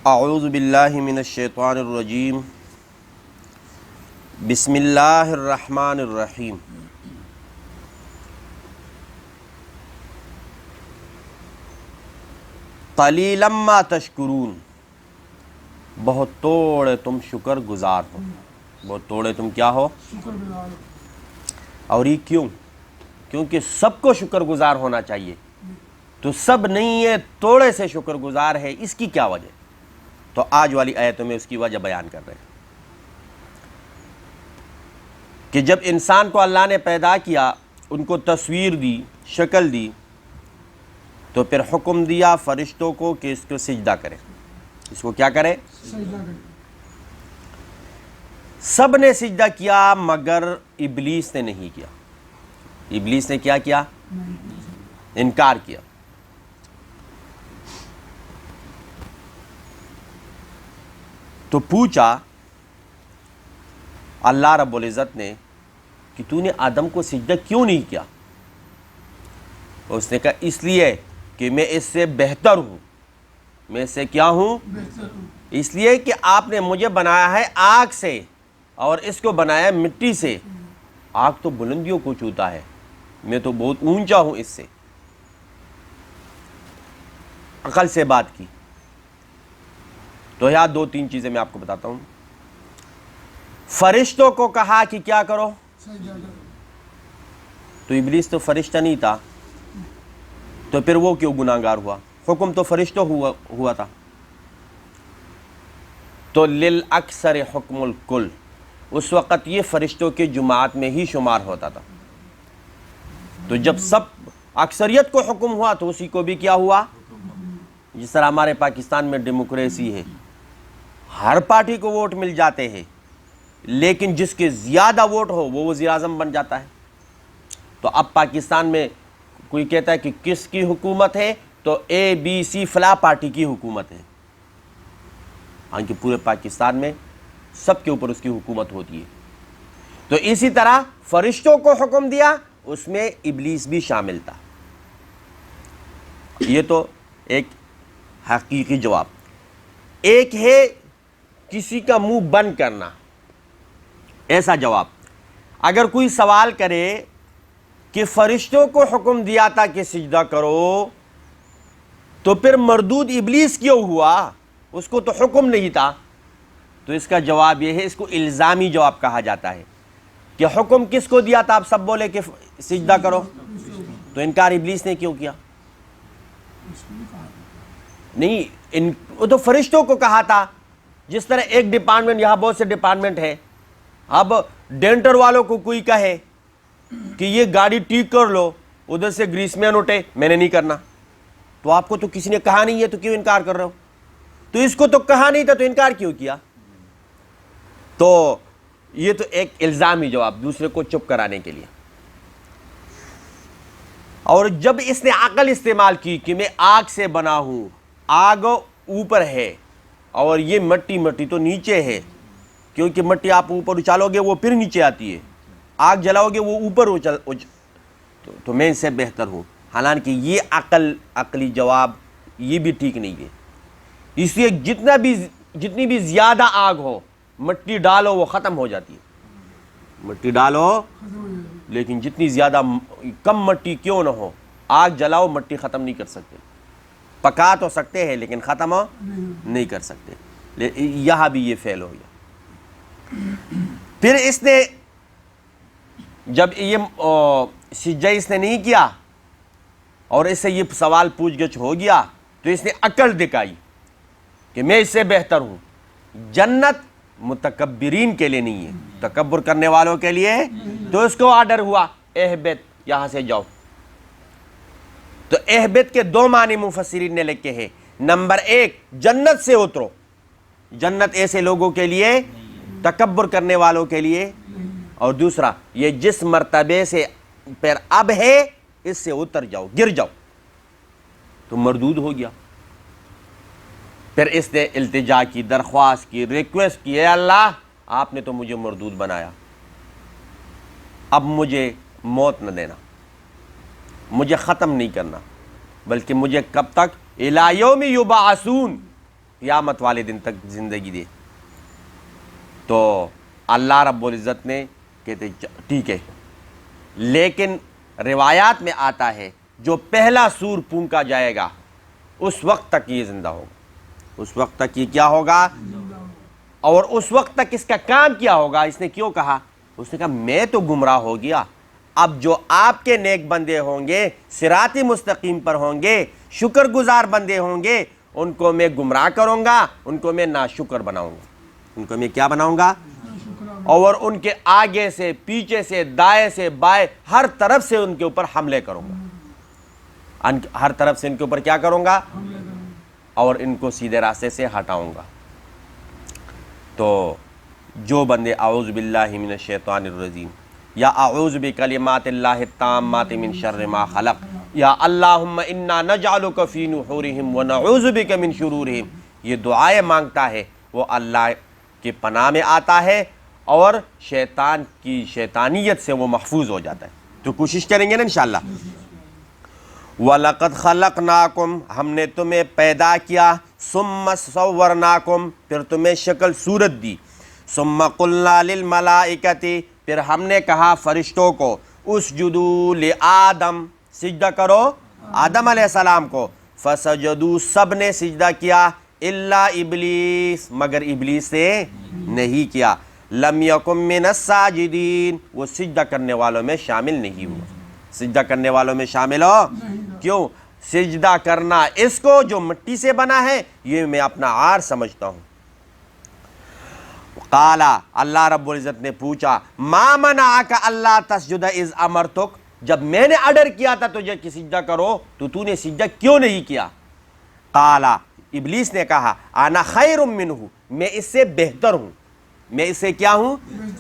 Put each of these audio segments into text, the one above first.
اعوذ باللہ من الشیطان الرجیم بسم اللہ الرحمن الرحیم قلیلا ما تشکرون، بہت توڑے تم شکر گزار ہو، بہت توڑے تم کیا ہو؟ اور یہ کیوں؟ کیونکہ سب کو شکر گزار ہونا چاہیے، تو سب نہیں ہے، توڑے سے شکر گزار ہے۔ اس کی کیا وجہ؟ تو آج والی آیتوں میں اس کی وجہ بیان کر رہے ہیں کہ جب انسان کو اللہ نے پیدا کیا، ان کو تصویر دی، شکل دی، تو پھر حکم دیا فرشتوں کو کہ اس کو سجدہ کرے۔ اس کو کیا کرے؟ سجدہ کرے۔ سب نے سجدہ کیا مگر ابلیس نے نہیں کیا۔ ابلیس نے کیا کیا؟ انکار کیا۔ تو پوچھا اللہ رب العزت نے کہ تو نے آدم کو سجدہ کیوں نہیں کیا؟ اس نے کہا اس لیے کہ میں اس سے بہتر ہوں۔ میں اس سے کیا ہوں؟ بہتر ہوں۔ اس لیے کہ آپ نے مجھے بنایا ہے آگ سے اور اس کو بنایا مٹی سے۔ آگ تو بلندیوں کو چھوتا ہے، میں تو بہت اونچا ہوں اس سے۔ عقل سے بات کی۔ تو یہاں دو تین چیزیں میں آپ کو بتاتا ہوں۔ فرشتوں کو کہا کہ کیا کرو؟ سجدہ کرو۔ تو ابلیس تو فرشتہ نہیں تھا، تو پھر وہ کیوں گناہگار ہوا؟ حکم تو فرشتوں ہوا تھا۔ تو للاکثر حکم الکل، اس وقت یہ فرشتوں کے جماعت میں ہی شمار ہوتا تھا۔ تو جب سب اکثریت کو حکم ہوا تو اسی کو بھی کیا ہوا؟ جس طرح ہمارے پاکستان میں ڈیموکریسی ہے، ہر پارٹی کو ووٹ مل جاتے ہیں، لیکن جس کے زیادہ ووٹ ہو وہ وزیر اعظم بن جاتا ہے۔ تو اب پاکستان میں کوئی کہتا ہے کہ کس کی حکومت ہے، تو اے بی سی فلاں پارٹی کی حکومت ہے، ہاں کہ پورے پاکستان میں سب کے اوپر اس کی حکومت ہوتی ہے۔ تو اسی طرح فرشتوں کو حکم دیا، اس میں ابلیس بھی شامل تھا۔ یہ تو ایک حقیقی جواب۔ ایک ہے کسی کا منہ بند کرنا، ایسا جواب۔ اگر کوئی سوال کرے کہ فرشتوں کو حکم دیا تھا کہ سجدہ کرو، تو پھر مردود ابلیس کیوں ہوا؟ اس کو تو حکم نہیں تھا۔ تو اس کا جواب یہ ہے، اس کو الزامی جواب کہا جاتا ہے کہ حکم کس کو دیا تھا؟ آپ سب بولے کہ سجدہ کرو، تو انکار ابلیس نے کیوں کیا؟ نہیں، وہ تو فرشتوں کو کہا تھا۔ جس طرح ایک ڈپارٹمنٹ، یہاں بہت سے ڈپارٹمنٹ ہے، اب ڈینٹر والوں کو کوئی کہے کہ یہ گاڑی ٹھیک کر لو، ادھر سے گریس مین اٹھے، میں نے نہیں کرنا، تو آپ کو تو کسی نے کہا نہیں ہے، تو کیوں انکار کر رہے ہو؟ تو اس کو تو کہا نہیں تھا، تو انکار کیوں کیا؟ تو یہ تو ایک الزامی جواب، دوسرے کو چپ کرانے کے لیے۔ اور جب اس نے عقل استعمال کی کہ میں آگ سے بنا ہوں، آگ اوپر ہے اور یہ مٹی تو نیچے ہے، کیونکہ مٹی آپ اوپر اچالو گے وہ پھر نیچے آتی ہے، آگ جلاؤ گے وہ اوپر تو میں اس سے بہتر ہوں۔ حالانکہ یہ عقلی جواب یہ بھی ٹھیک نہیں ہے۔ اس لیے جتنی بھی زیادہ آگ ہو، مٹی ڈالو وہ ختم ہو جاتی ہے، مٹی ڈالو، لیکن جتنی زیادہ کم مٹی کیوں نہ ہو، آگ جلاؤ، مٹی ختم نہیں کر سکتے۔ پکا تو سکتے ہیں لیکن ختم نہیں کر سکتے۔ یہاں بھی یہ فیل ہو گیا۔ پھر اس نے جب یہ سجدہ اس نے نہیں کیا اور اس سے یہ سوال پوچھ گچھ ہو گیا، تو اس نے عقل دکھائی کہ میں اس سے بہتر ہوں۔ جنت متکبرین کے لیے نہیں ہے، تکبر کرنے والوں کے لیے۔ تو اس کو آرڈر ہوا اہبت، یہاں سے جاؤ۔ تو اہبت کے دو معنی مفسرین نے لکھے ہیں۔ نمبر ایک، جنت سے اترو۔ جنت ایسے لوگوں کے لیے، تکبر کرنے والوں کے لیے۔ اور دوسرا، یہ جس مرتبے سے پھر اب ہے اس سے اتر جاؤ، گر جاؤ۔ تو مردود ہو گیا۔ پھر اس نے التجا کی، درخواست کی، ریکویسٹ کی، اے اللہ آپ نے تو مجھے مردود بنایا، اب مجھے موت نہ دینا، مجھے ختم نہیں کرنا، بلکہ مجھے کب تک؟ الی یوم یبعثون، قیامت والے دن تک زندگی دے۔ تو اللہ رب العزت نے کہتے ٹھیک ہے، لیکن روایات میں آتا ہے جو پہلا سور پھونکا جائے گا اس وقت تک یہ زندہ ہوگا، اس وقت تک یہ کیا ہوگا، اور اس وقت تک اس کا کام کیا ہوگا۔ اس نے کیوں کہا؟ اس نے کہا میں تو گمراہ ہو گیا، اب جو آپ کے نیک بندے ہوں گے، صراط مستقیم پر ہوں گے، شکر گزار بندے ہوں گے، ان کو میں گمراہ کروں گا، ان کو میں ناشکر بناؤں گا، ان کو میں کیا بناؤں گا، اور ان کے آگے سے، پیچھے سے، دائیں سے، بائیں، ہر طرف سے ان کے اوپر حملے کروں گا، ہر طرف سے ان کے اوپر کیا کروں گا، اور ان کو سیدھے راستے سے ہٹاؤں گا۔ تو جو بندے اعوذ باللہ من الشیطان الرجیم، یا اعوذ بکلمات اللہ التامات من شر ما خلق، یا اللہم انا نجعلک فی نحورہم ونعوذ بک من شرورہم، یہ دعائیں مانگتا ہے وہ اللہ کی پناہ میں آتا ہے اور شیطان کی شیطانیت سے وہ محفوظ ہو جاتا ہے۔ تو کوشش کریں گے نا انشاءاللہ۔ وَلَقَدْ خَلَقْنَاكُمْ، ہم نے تمہیں پیدا کیا، ثُمَّ صَوَّرْنَاكُمْ، پھر تمہیں شکل صورت دی، ثُمَّ قُلْنَا لِلْمَلَائِكَةِ، پھر ہم نے کہا فرشتوں کو، اسجدوا لآدم، سجدہ کرو آدم علیہ السلام کو، فسجدوا، سب نے سجدہ کیا، الا ابلیس، مگر ابلیس نے نہیں کیا، لم یکن من الساجدین، وہ سجدہ کرنے والوں میں شامل نہیں ہوا، سجدہ کرنے والوں میں شامل ہو، کیوں؟ سجدہ کرنا اس کو جو مٹی سے بنا ہے یہ میں اپنا عار سمجھتا ہوں۔ قالا، اللہ رب العزت نے پوچھا، ما منعک اللہ تسجد اذ امرتک، جب میں نے آرڈر کیا تھا تجھے کہ سجدہ کرو تو نے سجدہ کیوں نہیں کیا؟ قالا، ابلیس نے کہا، انا خیر منہ، میں اس سے بہتر ہوں، میں اس سے کیا ہوں،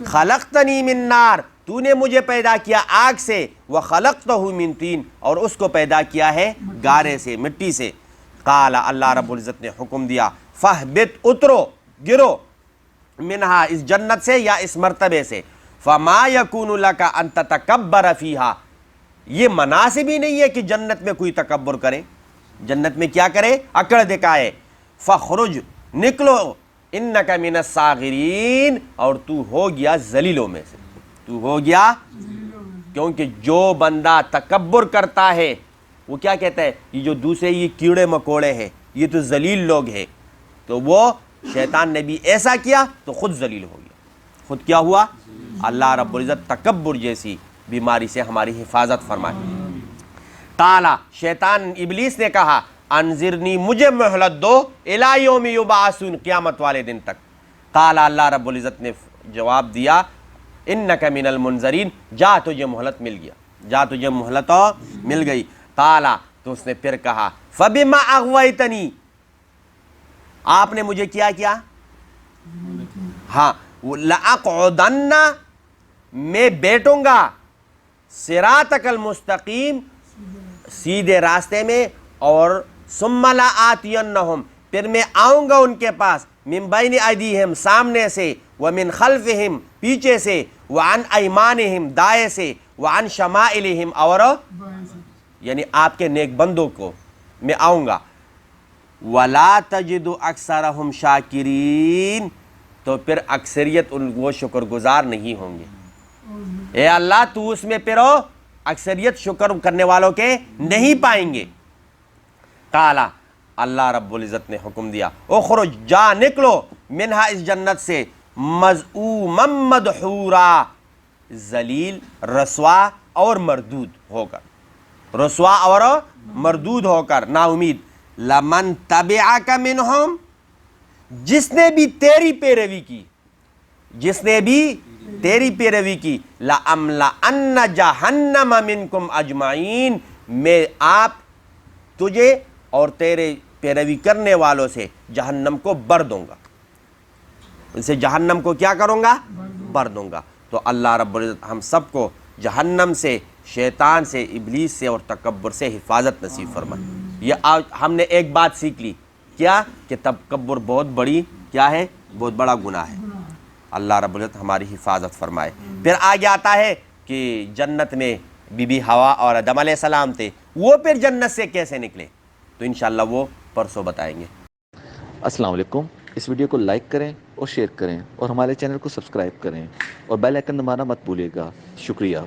خلقتنی من نار، تو نے مجھے پیدا کیا آگ سے، وخلقتہ من طین، اور اس کو پیدا کیا ہے گارے سے، مٹی سے۔ قال، اللہ رب العزت نے حکم دیا، فاہبط، اترو، گرو، منہا، اس جنت سے یا اس مرتبے سے، فما یکون لک ان تتکبر فیہا، یہ مناسب ہی نہیں ہے کہ جنت میں کوئی تکبر کرے، جنت میں کیا کرے، اکڑ دکھائے، فخرج، نکلو، انک من الصاغرین، اور تو ہو گیا ذلیلوں میں سے، تو ہو گیا، کیونکہ جو بندہ تکبر کرتا ہے وہ کیا کہتا ہے، یہ جو دوسرے یہ کیڑے مکوڑے ہیں یہ تو ذلیل لوگ ہیں، تو وہ شیطان نے بھی ایسا کیا تو خود ذلیل ہو گیا، خود کیا ہوا، اللہ رب العزت تکبر جیسی بیماری سے ہماری حفاظت فرمائے۔ قالا، شیطان ابلیس نے کہا، انذرنی، مجھے مہلت دو، الی یوم یبعثون، قیامت والے دن تک۔ قالا، اللہ رب العزت نے جواب دیا، انک من المنذرین، جا تجھے مہلت مل گیا، جا تجھے مہلت مل گئی۔ قالا، تو اس نے پھر کہا، فبما اغویتنی، آپ نے مجھے کیا کیا، ہاں، لأقعدن، میں بیٹھوں گا، صراطک المستقیم، سیدھے راستے میں، اور ثم لآتینہم، پھر میں آؤں گا ان کے پاس، من بین ایدیہم، سامنے سے، ومن خلفہم، پیچھے سے، وعن ایمانہم، دائیں سے، وعن شمائلہم، اور یعنی آپ کے نیک بندوں کو میں آؤں گا، ولا تجد اکثرہم شاکرین، تو پھر اکثریت ان وہ شکر گزار نہیں ہوں گے، اے اللہ تو اس میں پھر اکثریت شکر کرنے والوں کے نہیں پائیں گے۔ قالا، اللہ رب العزت نے حکم دیا، اخرج، جا، نکلو، منہا، اس جنت سے، مذءوما مدحورا، ذلیل، رسوا اور مردود ہو کر، رسوا اور مردود ہو کر، نا امید، لمن تبعک منہم، جس نے بھی تیری پیروی کی، جس نے بھی تیری پیروی کی، لَأَمْلَأَنَّ جَهَنَّمَ مِنْكُمْ أَجْمَعِينَ، میں آپ، تجھے اور تیرے پیروی کرنے والوں سے جہنم کو بھر دوں گا، ان سے جہنم کو کیا کروں گا، بھر دوں گا۔ تو اللہ رب العزت ہم سب کو جہنم سے، شیطان سے، ابلیس سے اور تکبر سے حفاظت نصیب فرمائے۔ یہ آج ہم نے ایک بات سیکھ لی، کیا کہ تکبر بہت بڑی کیا ہے، بہت بڑا گناہ ہے۔ اللہ رب العزت ہماری حفاظت فرمائے۔ پھر آگے آتا ہے کہ جنت میں بی بی حوا اور آدم علیہ السلام تھے، وہ پھر جنت سے کیسے نکلے، تو انشاءاللہ وہ پرسوں بتائیں گے۔ السلام علیکم. اس ویڈیو کو لائک کریں اور شیئر کریں اور ہمارے چینل کو سبسکرائب کریں اور بیل آئکن دبانا مت بھولیے گا. شکریہ.